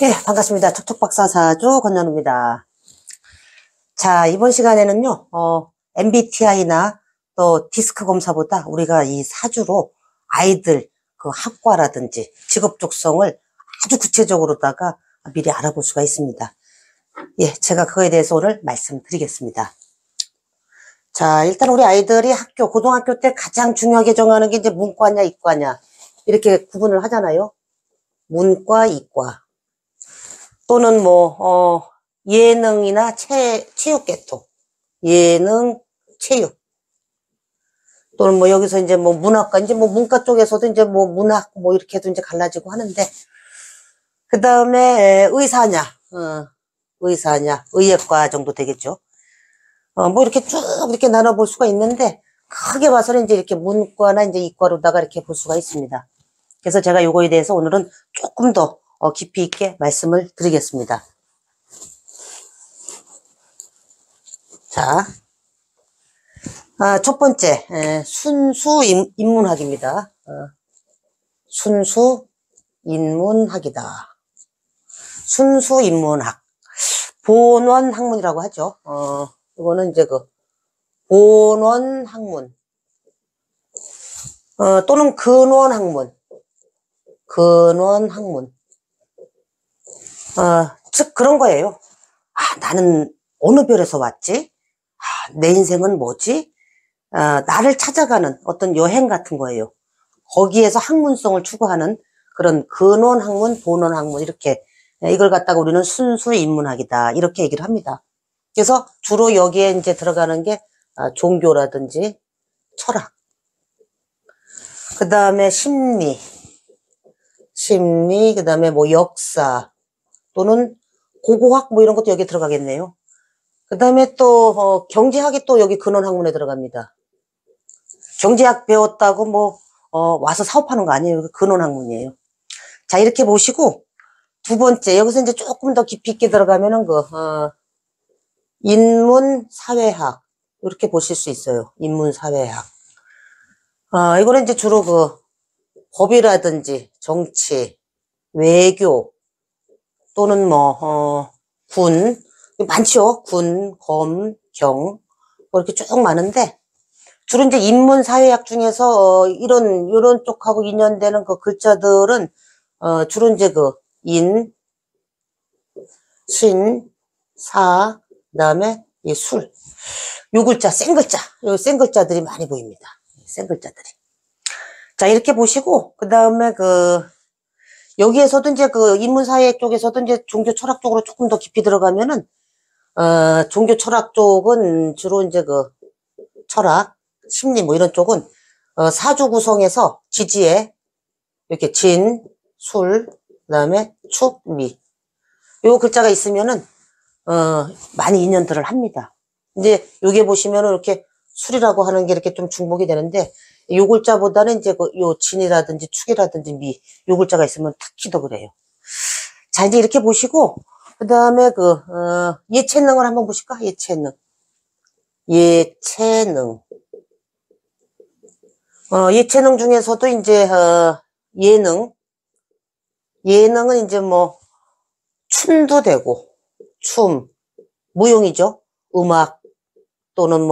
예, 반갑습니다. 척척박사사주 권연우입니다. 자, 이번 시간에는요, MBTI나 또 디스크 검사보다 우리가 이 사주로 아이들 그 학과라든지 직업 적성을 아주 구체적으로다가 미리 알아볼 수가 있습니다. 예, 제가 그거에 대해서 오늘 말씀드리겠습니다. 자, 일단 우리 아이들이 고등학교 때 가장 중요하게 정하는 게 이제 문과냐, 이과냐, 이렇게 구분을 하잖아요. 문과, 이과. 또는 예능이나 체육 계통. 예능, 체육. 또는 여기서 이제 문학과, 이제 문과 쪽에서도 이제 문학, 이렇게도 이제 갈라지고 하는데, 그 다음에 의사냐, 의사냐, 의예과 정도 되겠죠. 이렇게 쭉 이렇게 나눠볼 수가 있는데, 크게 봐서는 이제 이렇게 문과나 이제 이과로다가 이렇게 볼 수가 있습니다. 그래서 제가 요거에 대해서 오늘은 조금 더 깊이 있게 말씀을 드리겠습니다. 자, 첫 번째, 순수 인문학입니다. 순수 인문학이다. 순수 인문학. 본원 학문이라고 하죠. 이거는 이제 본원 학문. 또는 근원 학문. 근원 학문. 즉 그런 거예요. 나는 어느 별에서 왔지? 내 인생은 뭐지? 나를 찾아가는 어떤 여행 같은 거예요. 거기에서 학문성을 추구하는 그런 근원 학문, 본원 학문 이렇게 이걸 갖다가 우리는 순수 인문학이다 이렇게 얘기를 합니다. 그래서 주로 여기에 이제 들어가는 게 종교라든지 철학, 그 다음에 심리, 그 다음에 역사 또는 고고학 이런 것도 여기 들어가겠네요. 그 다음에 또 경제학이 또 여기 근원 학문에 들어갑니다. 경제학 배웠다고 와서 사업하는 거 아니에요. 근원 학문이에요. 자, 이렇게 보시고 두 번째 여기서 이제 조금 더 깊이 있게 들어가면은 인문사회학 이렇게 보실 수 있어요. 인문사회학. 이거는 이제 주로 법이라든지 정치, 외교 또는 군 많죠. 군, 검, 경 이렇게 쭉 많은데 주로 이제 인문사회학 중에서 이런 쪽하고 인연되는 그 글자들은 주로 이제 인, 신, 사, 그다음에 이 술. 요 글자, 센 글자. 요 센 글자들이 많이 보입니다. 센 글자들이. 자, 이렇게 보시고 그다음에 여기에서도 이제 인문사회 쪽에서도 이제 종교 철학 쪽으로 조금 더 깊이 들어가면은 종교 철학 쪽은 주로 이제 철학, 심리 이런 쪽은 사주 구성에서 지지에 이렇게 진, 술, 그다음에 축, 미. 요 글자가 있으면은 많이 인연들을 합니다. 이제 여기 보시면은 이렇게 술이라고 하는 게 이렇게 좀 중복이 되는데 요 글자보다는 이제 요 진이라든지 축이라든지 미, 요 글자가 있으면 특히 더 그래요. 자, 이제 이렇게 보시고, 그 다음에 예체능을 한번 보실까? 예체능. 예체능. 예체능 중에서도 이제, 예능은 이제 춤도 되고, 춤, 무용이죠. 음악, 또는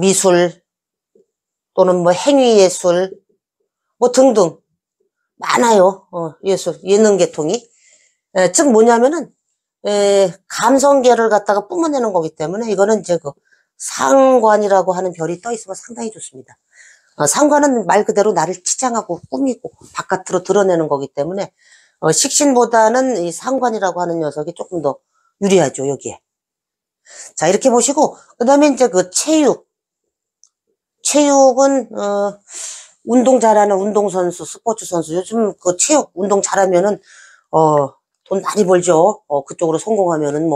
미술, 또는 행위예술, 등등. 많아요. 예술, 예능 계통이. 즉 뭐냐면은, 감성계를 갖다가 뿜어내는 거기 때문에 이거는 이제 상관이라고 하는 별이 떠 있으면 상당히 좋습니다. 상관은 말 그대로 나를 치장하고 꾸미고 바깥으로 드러내는 거기 때문에 식신보다는 이 상관이라고 하는 녀석이 조금 더 유리하죠, 여기에. 자, 이렇게 보시고, 그 다음에 이제 체육. 체육은, 운동 잘하는 운동선수, 스포츠 선수. 요즘 체육, 운동 잘하면은, 돈 많이 벌죠. 그쪽으로 성공하면은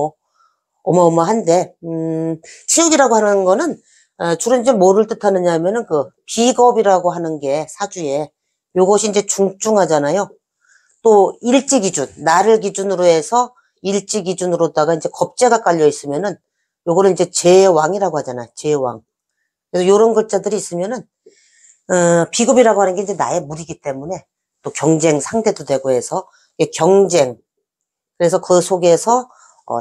어마어마한데, 체육이라고 하는 거는, 주로 이제 뭐를 뜻하느냐 하면은 비겁이라고 하는 게 사주에, 요것이 이제 중증하잖아요. 또 일지 기준, 나를 기준으로 해서 일지 기준으로다가 이제 겁재가 깔려 있으면은 요거는 이제 제왕이라고 하잖아요. 제왕. 그래서 요런 글자들이 있으면은 비겁이라고 하는 게 이제 나의 무리이기 때문에 또 경쟁 상대도 되고 해서 경쟁, 그래서 그 속에서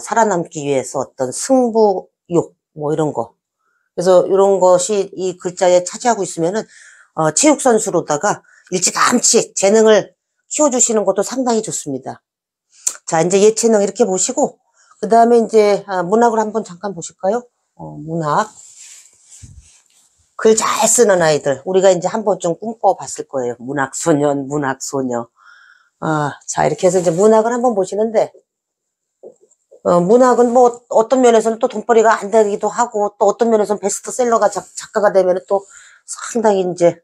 살아남기 위해서 어떤 승부욕 뭐 이런 거. 그래서 이런 것이 이 글자에 차지하고 있으면은 체육 선수로다가 일찌감치 재능을 키워주시는 것도 상당히 좋습니다. 자, 이제 예체능 이렇게 보시고 그 다음에 이제 문학을 한번 잠깐 보실까요? 문학. 글 잘 쓰는 아이들 우리가 이제 한 번쯤 꿈꿔봤을 거예요. 문학소년, 문학소녀. 자, 이렇게 해서 이제 문학을 한번 보시는데 문학은 뭐 어떤 면에서는 또 돈벌이가 안 되기도 하고 또 어떤 면에서는 베스트셀러가 작가가 되면 또 상당히 이제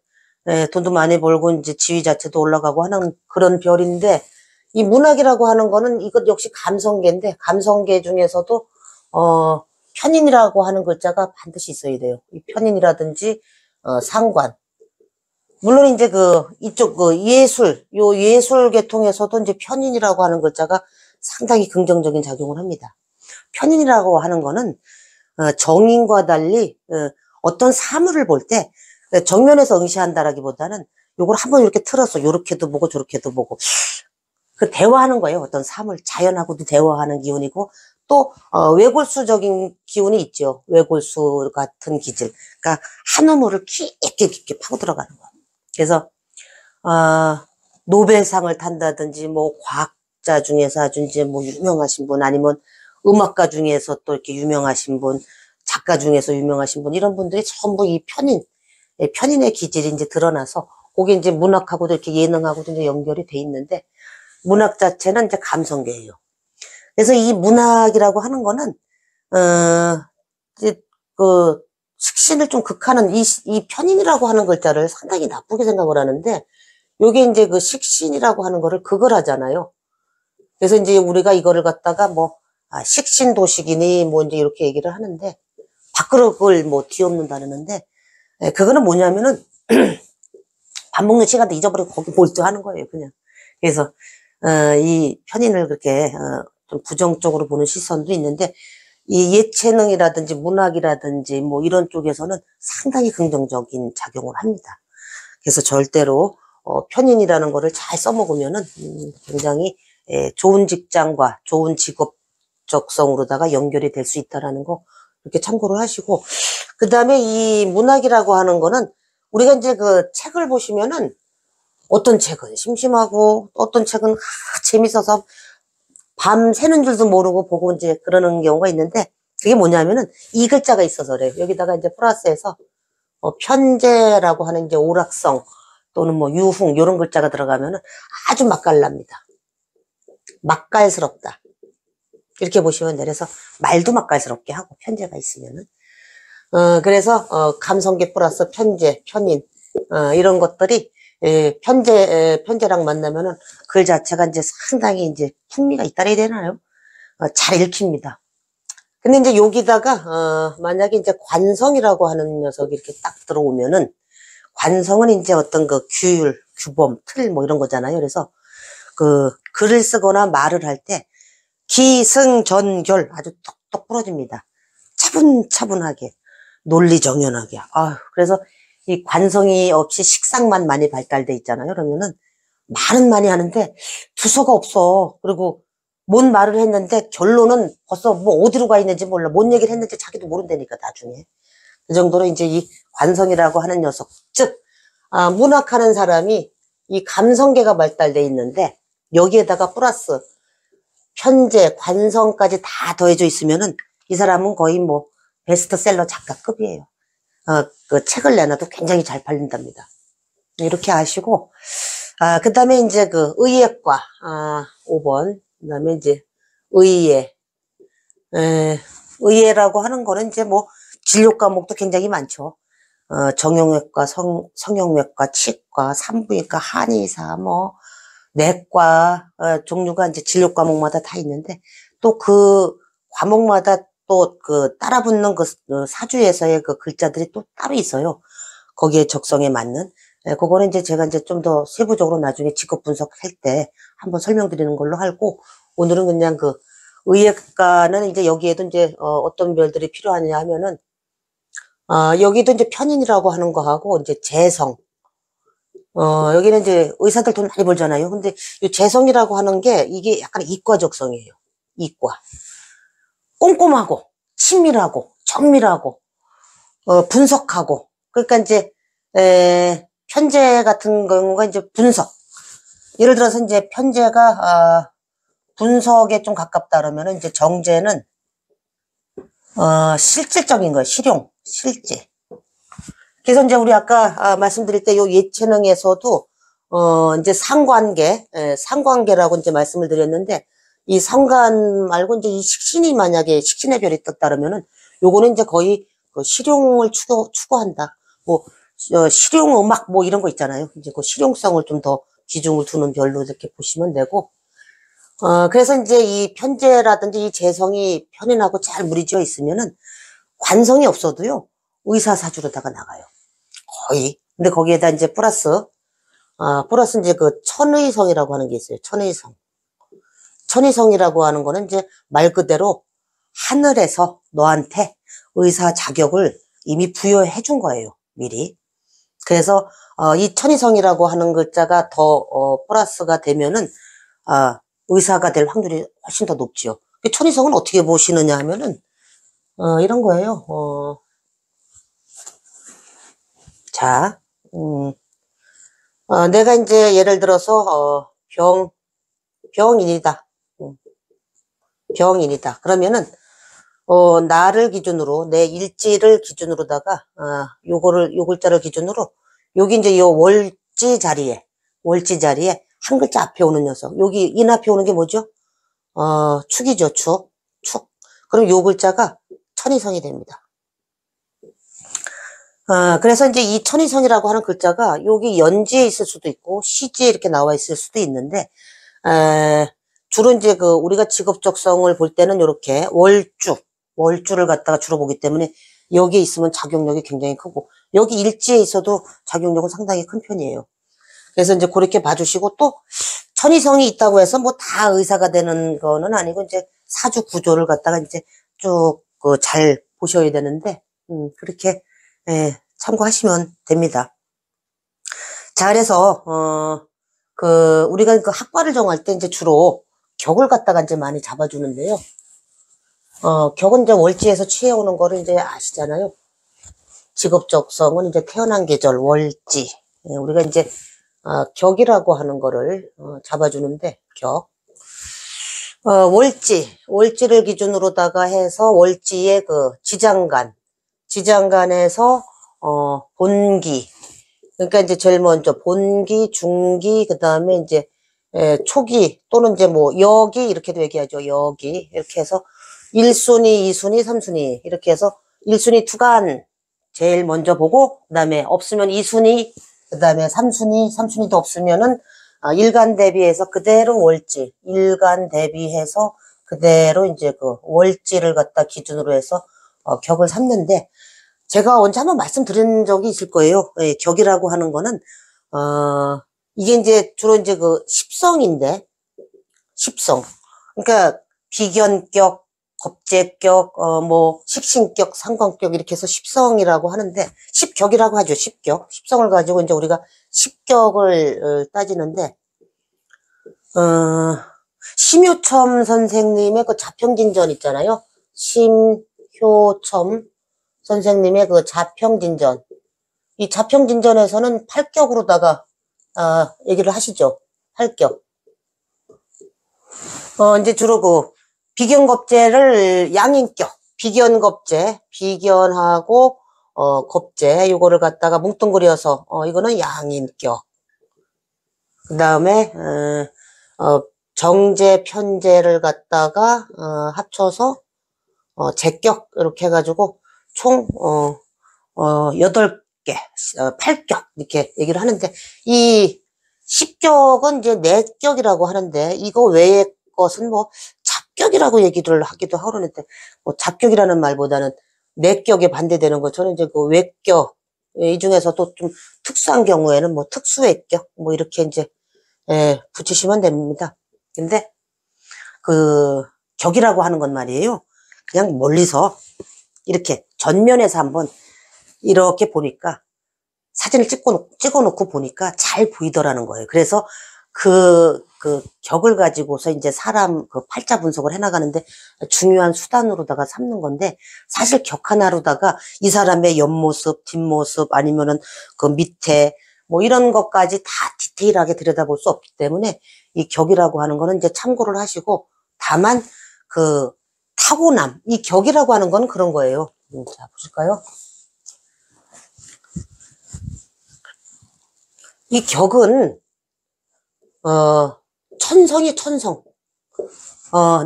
돈도 많이 벌고 이제 지위 자체도 올라가고 하는 그런 별인데 이 문학이라고 하는 거는 이것 역시 감성계인데 감성계 중에서도 편인이라고 하는 글자가 반드시 있어야 돼요. 이 편인이라든지 상관. 물론 이제 이쪽 요 예술 계통에서도 이제 편인이라고 하는 글자가 상당히 긍정적인 작용을 합니다. 편인이라고 하는 거는 정인과 달리 어떤 사물을 볼 때 정면에서 응시한다라기보다는 요걸 한번 이렇게 틀어서 요렇게도 보고 저렇게도 보고 그 대화하는 거예요. 어떤 사물, 자연하고도 대화하는 기운이고 또 외골수적인 기운이 있죠. 외골수 같은 기질. 그러니까 한 우물을 깊게 파고 들어가는 거예요. 그래서 노벨상을 탄다든지 뭐 과학자 중에서 아주 이제 뭐 유명하신 분 아니면 음악가 중에서 또 이렇게 유명하신 분, 작가 중에서 유명하신 분 이런 분들이 전부 이 편인의 기질이 이제 드러나서 그게 이제 문학하고도 이렇게 예능하고도 이제 연결이 돼 있는데 문학 자체는 이제 감성계예요. 그래서 이 문학이라고 하는 거는 이제 식신을 좀 극하는 이 편인이라고 하는 글자를 상당히 나쁘게 생각을 하는데 요게 이제 그 식신이라고 하는 거를 극을 하잖아요. 그래서 이제 우리가 이거를 갖다가 뭐 식신도식이니 뭐 이제 이렇게 얘기를 하는데 밥그릇을 뭐 뒤엎는다는데 그거는 뭐냐면은 밥 먹는 시간도 잊어버리고 거기 몰두하는 거예요, 그냥. 그래서 이 편인을 그렇게 좀 부정적으로 보는 시선도 있는데 이 예체능이라든지 문학이라든지 뭐 이런 쪽에서는 상당히 긍정적인 작용을 합니다. 그래서 절대로 편인이라는 거를 잘 써먹으면은 굉장히 좋은 직장과 좋은 직업 적성으로다가 연결이 될 수 있다라는 거 이렇게 참고를 하시고 그 다음에 이 문학이라고 하는 거는 우리가 이제 그 책을 보시면은 어떤 책은 심심하고 어떤 책은 재밌어서 밤 새는 줄도 모르고 보고 이제 그러는 경우가 있는데 그게 뭐냐면은 이 글자가 있어서 그래요. 여기다가 이제 플러스해서 편재라고 하는 이제 오락성 또는 뭐 유흥 이런 글자가 들어가면은 아주 맛깔납니다. 맛깔스럽다. 이렇게 보시면 돼요. 그래서 말도 맛깔스럽게 하고 편재가 있으면은 그래서 감성계 플러스 편재, 편인 이런 것들이 편재랑 만나면은 글 자체가 이제 상당히 이제 풍미가 있다 해야 되나요? 잘 읽힙니다. 근데 이제 여기다가 만약에 이제 관성이라고 하는 녀석이 이렇게 딱 들어오면은 관성은 이제 어떤 그 규율, 규범, 틀 뭐 이런 거잖아요. 그래서 그 글을 쓰거나 말을 할 때 기승전결 아주 톡톡 부러집니다. 차분차분하게 논리정연하게. 그래서 이 관성이 없이 식상만 많이 발달돼 있잖아요. 그러면은 말은 많이 하는데 두서가 없어. 그리고 뭔 말을 했는데 결론은 벌써 뭐 어디로 가 있는지 몰라. 뭔 얘기를 했는지 자기도 모른다니까 나중에. 그 정도로 이제 이 관성이라고 하는 녀석. 즉 문학하는 사람이 이 감성계가 발달돼 있는데 여기에다가 플러스 편재, 관성까지 다 더해져 있으면은 이 사람은 거의 뭐 베스트셀러 작가급이에요. 그 책을 내놔도 굉장히 잘 팔린답니다. 이렇게 아시고, 그 다음에 이제 그 의예과, 5번. 그 다음에 이제 의예. 의예라고 하는 거는 이제 뭐 진료 과목도 굉장히 많죠. 정형외과, 성형외과, 치과, 산부인과, 한의사, 뭐, 내과, 종류가 이제 진료 과목마다 다 있는데, 또 그 과목마다 또 그 따라붙는 그 사주에서의 그 글자들이 또 따로 있어요. 거기에 적성에 맞는. 그거는 이제 제가 이제 좀 더 세부적으로 나중에 직업 분석할 때 한번 설명드리는 걸로 하고, 오늘은 그냥 그 의예과는 이제 여기에도 이제 어떤 별들이 필요하냐 하면은, 여기도 이제 편인이라고 하는 거하고, 이제 재성, 여기는 이제 의사들 돈 많이 벌잖아요. 근데 이 재성이라고 하는 게 이게 약간 이과적성이에요. 이과. 꼼꼼하고, 친밀하고, 정밀하고, 분석하고. 그러니까 이제, 편제 같은 경우가 이제 분석. 예를 들어서 이제 편제가, 분석에 좀 가깝다 그러면 이제 정제는, 실질적인 거예요. 실용, 실제. 그래서 이제 우리 아까 말씀드릴 때 요 예체능에서도 이제 상관계라고 이제 말씀을 드렸는데 이 상관 말고 이제 이 식신이 만약에 식신의 별이 떴다 그러면은 요거는 이제 거의 그 실용을 추구한다. 뭐 실용 음악 뭐 이런 거 있잖아요. 이제 그 실용성을 좀 더 비중을 두는 별로 이렇게 보시면 되고 그래서 이제 이 편제라든지 이 재성이 편인하고 잘 무리지어 있으면은 관성이 없어도요 의사사주로다가 나가요. 거의. 근데 거기에다 이제 플러스 이제 그 천의성이라고 하는 게 있어요. 천의성. 천의성이라고 하는 거는 이제 말 그대로 하늘에서 너한테 의사 자격을 이미 부여해 준 거예요. 미리. 그래서, 이 천의성이라고 하는 글자가 더, 플러스가 되면은, 의사가 될 확률이 훨씬 더 높지요. 천의성은 어떻게 보시느냐 하면은, 이런 거예요. 자, 내가 이제 예를 들어서, 병인이다. 병인이다. 그러면은, 나를 기준으로, 내 일지를 기준으로다가, 요 글자를 기준으로, 여기 이제 요 월지 자리에 한 글자 앞에 오는 녀석. 여기 인 앞에 오는 게 뭐죠? 축이죠, 축. 그럼 요 글자가 천이성이 됩니다. 그래서 이제 이 천이성이라고 하는 글자가 여기 연지에 있을 수도 있고, 시지에 이렇게 나와 있을 수도 있는데, 주로 이제 그 우리가 직업적성을 볼 때는 이렇게 월주를 갖다가 주로 보기 때문에 여기에 있으면 작용력이 굉장히 크고 여기 일지에 있어도 작용력은 상당히 큰 편이에요. 그래서 이제 그렇게 봐주시고 또 천이성이 있다고 해서 뭐 다 의사가 되는 거는 아니고 이제 사주 구조를 갖다가 이제 쭉 잘 보셔야 되는데 그렇게 참고하시면 됩니다. 자, 그래서 우리가 그 학과를 정할 때 이제 주로 격을 갖다가 이제 많이 잡아주는데요. 격은 이제 월지에서 취해오는 거를 이제 아시잖아요. 직업적성은 이제 태어난 계절, 월지. 우리가 이제, 격이라고 하는 거를, 잡아주는데, 격. 월지를 기준으로다가 해서 월지의 그 지장간에서, 본기. 그러니까 이제 제일 먼저 본기, 중기, 그 다음에 이제, 초기, 또는 이제 뭐, 여기, 이렇게도 얘기하죠. 여기. 이렇게 해서 1순위, 2순위, 3순위. 이렇게 해서 1순위 투간 제일 먼저 보고, 그 다음에 없으면 2순위, 그 다음에 3순위도 없으면은, 일간 대비해서 그대로 월지. 일간 대비해서 그대로 이제 그 월지를 갖다 기준으로 해서, 격을 삼는데, 제가 언제 한번 말씀드린 적이 있을 거예요. 격이라고 하는 거는, 이게 이제 주로 이제 그 십성인데, 십성. 그러니까 비견격, 겁재격, 뭐 식신격, 상관격 이렇게 해서 십성이라고 하는데 십격이라고 하죠. 십격. 십성을 가지고 이제 우리가 십격을 따지는데 심효첨 선생님의 그 자평진전 있잖아요. 심효첨 선생님의 그 자평진전. 이 자평진전에서는 팔격으로다가 얘기를 하시죠. 팔격. 이제 주로 그 비견겁제를 양인격, 비견하고 겁제 요거를 갖다가 뭉뚱그려서 이거는 양인격. 그다음에 정제, 편제를 갖다가 합쳐서 제격 이렇게 해가지고 총 8개, 8격 이렇게 얘기를 하는데 이 10격은 이제 내격이라고 하는데 이거 외의 것은 뭐 잡격이라고 얘기를 하기도 하는데 뭐 잡격이라는 말보다는 내격에 반대되는 거 저는 이제 그 외격 이 중에서도 좀 특수한 경우에는 뭐 특수외격 뭐 이렇게 이제 붙이시면 됩니다. 근데 그 격이라고 하는 건 말이에요. 그냥 멀리서 이렇게 전면에서 한번 이렇게 보니까 사진을 찍어놓고 보니까 잘 보이더라는 거예요. 그래서 그 격을 가지고서 이제 사람 그 팔자 분석을 해나가는데 중요한 수단으로다가 삼는 건데, 사실 격 하나로다가 이 사람의 옆모습, 뒷모습, 아니면은 그 밑에 뭐 이런 것까지 다 디테일하게 들여다볼 수 없기 때문에 이 격이라고 하는 거는 이제 참고를 하시고, 다만 그 타고남, 이 격이라고 하는 건 그런 거예요. 자, 보실까요? 이 격은 천성이 천성.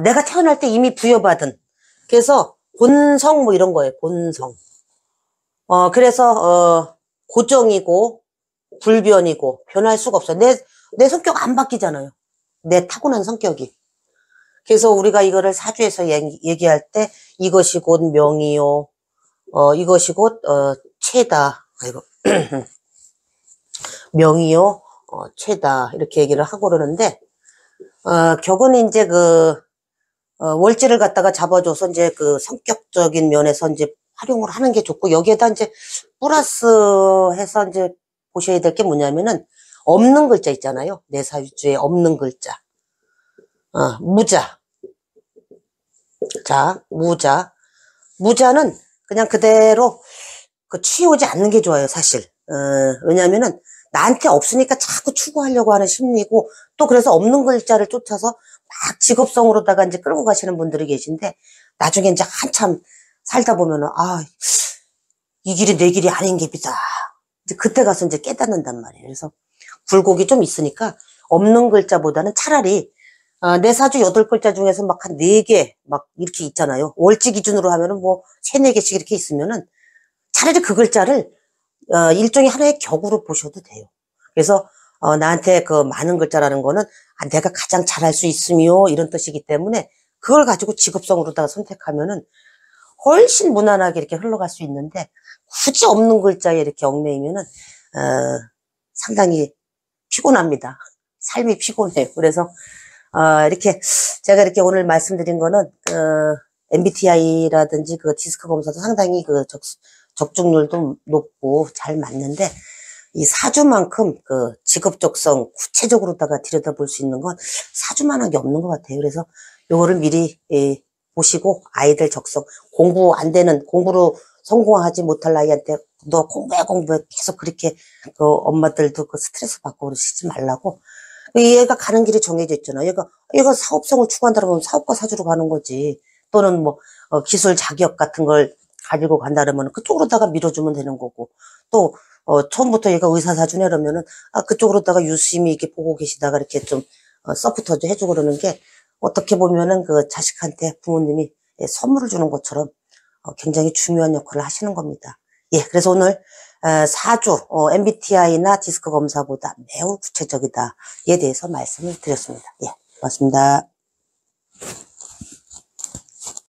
내가 태어날 때 이미 부여받은, 그래서 본성 뭐 이런 거예요. 본성. 그래서 고정이고 불변이고 변할 수가 없어요. 내 성격 안 바뀌잖아요. 내 타고난 성격이. 그래서 우리가 이거를 사주에서 얘기할 때 이것이 곧 명이요, 이것이 곧 체다. 아이고. 명이요, 체다, 이렇게 얘기를 하고 그러는데, 격은 이제 월지를 갖다가 잡아줘서 이제 그 성격적인 면에서 이제 활용을 하는 게 좋고, 여기에다 이제 플러스 해서 이제 보셔야 될 게 뭐냐면은, 없는 글자 있잖아요. 내 사주에 없는 글자. 무자. 자, 무자. 무자는 그냥 그대로 치우지 않는 게 좋아요, 사실. 왜냐면은, 나한테 없으니까 자꾸 추구하려고 하는 심리고, 또 그래서 없는 글자를 쫓아서 막 직업성으로다가 이제 끌고 가시는 분들이 계신데, 나중에 이제 한참 살다 보면은, 이 길이 내 길이 아닌 게 비다. 이제 그때 가서 이제 깨닫는단 말이에요. 그래서 굴곡이 좀 있으니까 없는 글자보다는 차라리 내 사주 8글자 중에서 막 한 4개 막 이렇게 있잖아요. 월지 기준으로 하면은 뭐 3, 4개씩 이렇게 있으면은 차라리 그 글자를 일종의 하나의 격으로 보셔도 돼요. 그래서 나한테 그 많은 글자라는 거는 내가 가장 잘할 수 있으며 이런 뜻이기 때문에 그걸 가지고 직업성으로다가 선택하면은 훨씬 무난하게 이렇게 흘러갈 수 있는데, 굳이 없는 글자에 이렇게 얽매이면은 상당히 피곤합니다. 삶이 피곤해요. 그래서 이렇게 제가 이렇게 오늘 말씀드린 거는 MBTI라든지 그 디스크 검사도 상당히 그 적중률도 높고 잘 맞는데, 이 사주만큼 그 직업적성 구체적으로다가 들여다볼 수 있는 건 사주만한 게 없는 것 같아요. 그래서 요거를 미리 보시고, 아이들 적성, 공부 안 되는, 공부로 성공하지 못할 아이한테 너 공부해 계속 그렇게 그 엄마들도 그 스트레스 받고 그러시지 말라고. 얘가 가는 길이 정해져 있잖아. 얘가 사업성을 추구한다면 사업가 사주로 가는 거지. 또는 뭐 기술 자격 같은 걸 가지고 간다면 그쪽으로다가 밀어주면 되는 거고, 또 처음부터 얘가 의사 사주네 그러면은 그쪽으로다가 유심히 이렇게 보고 계시다가 이렇게 좀 서포터 좀 해주고 그러는 게, 어떻게 보면은 그 자식한테 부모님이 선물을 주는 것처럼 굉장히 중요한 역할을 하시는 겁니다. 예, 그래서 오늘 사주, MBTI나 디스크 검사보다 매우 구체적이다에 대해서 말씀을 드렸습니다. 예, 고맙습니다.